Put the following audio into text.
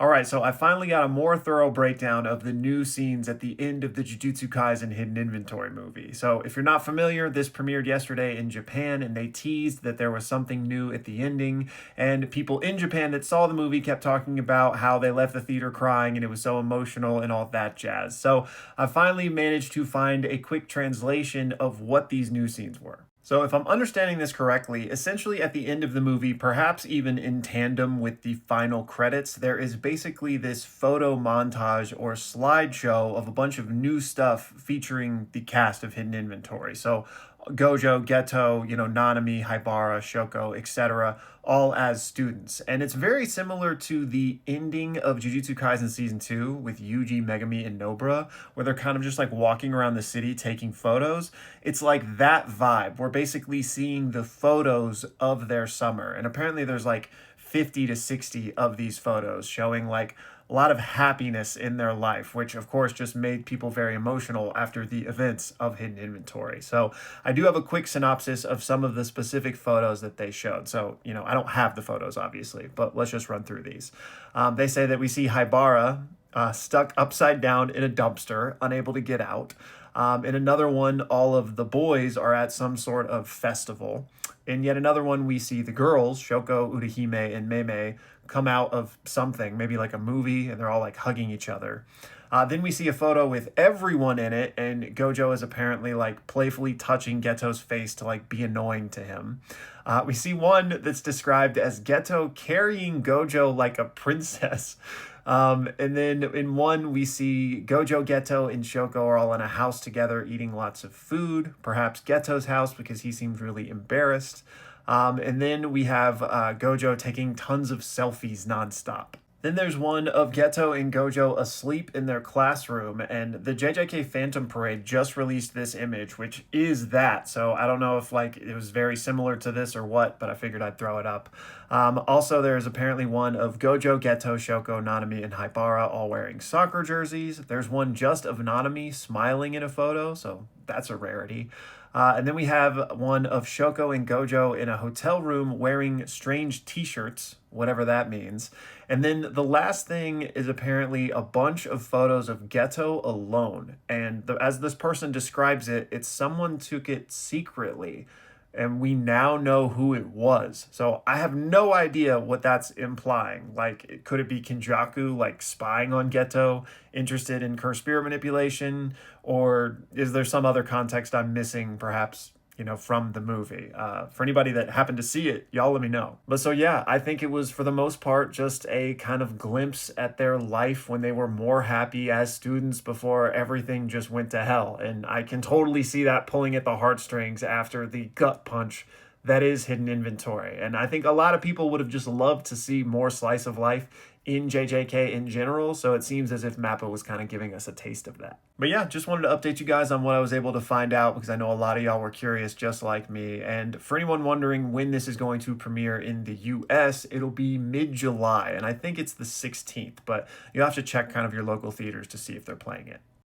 All right, so I finally got a more thorough breakdown of the new scenes at the end of the Jujutsu Kaisen Hidden Inventory movie. So, if you're not familiar, this premiered yesterday in Japan, and they teased that there was something new at the ending. And people in Japan that saw the movie kept talking about how they left the theater crying and it was so emotional and all that jazz. So, I finally managed to find a quick translation of what these new scenes were. So, if I'm understanding this correctly, essentially at the end of the movie, perhaps even in tandem with the final credits, there is basically this photo montage or slideshow of a bunch of new stuff featuring the cast of Hidden Inventory. So, Gojo, Geto, Nanami, Haibara, Shoko, etc., all as students. And it's very similar to the ending of Jujutsu Kaisen Season 2 with Yuji, Megami, and Nobara, where they're kind of just like walking around the city taking photos. It's like that vibe. We're basically seeing the photos of their summer. And apparently there's like 50 to 60 of these photos showing like a lot of happiness in their life, which of course just made people very emotional after the events of Hidden Inventory. So I do have a quick synopsis of some of the specific photos that they showed. So, I don't have the photos obviously, but let's just run through these. They say that we see Haibara stuck upside down in a dumpster, unable to get out. In another one, all of the boys are at some sort of festival. In yet another one, we see the girls, Shoko, Urahime, and Meme, come out of something, maybe like a movie, and they're all like hugging each other. Then we see a photo with everyone in it, and Gojo is apparently like playfully touching Geto's face to like be annoying to him. We see one that's described as Geto carrying Gojo like a princess. And then in one, we see Gojo, Geto, and Shoko are all in a house together eating lots of food, perhaps Geto's house because he seems really embarrassed. And then we have Gojo taking tons of selfies nonstop. Then there's one of Geto and Gojo asleep in their classroom, and the JJK Phantom Parade just released this image, which is that. So I don't know if like it was very similar to this or what, but I figured I'd throw it up. Also, there's apparently one of Gojo, Geto, Shoko, Nanami, and Haibara all wearing soccer jerseys. There's one just of Nanami smiling in a photo, so that's a rarity. And then we have one of Shoko and Gojo in a hotel room wearing strange t-shirts, whatever that means. And then the last thing is apparently a bunch of photos of Geto alone. And as this person describes it, it's someone took it secretly. And we now know who it was. So I have no idea what that's implying. Like, could it be Kenjaku, like, spying on Geto, interested in cursed spirit manipulation? Or is there some other context I'm missing, perhaps, from the movie? For anybody that happened to see it, y'all let me know. But so yeah, I think it was for the most part just a kind of glimpse at their life when they were more happy as students before everything just went to hell. And I can totally see that pulling at the heartstrings after the gut punch that is Hidden Inventory. And I think a lot of people would have just loved to see more slice of life in JJK in general, so it seems as if Mappa was kind of giving us a taste of that. But yeah, just wanted to update you guys on what I was able to find out because I know a lot of y'all were curious just like me. And for anyone wondering when this is going to premiere in the US, it'll be mid-July, and I think it's the 16th, but you'll have to check kind of your local theaters to see if they're playing it.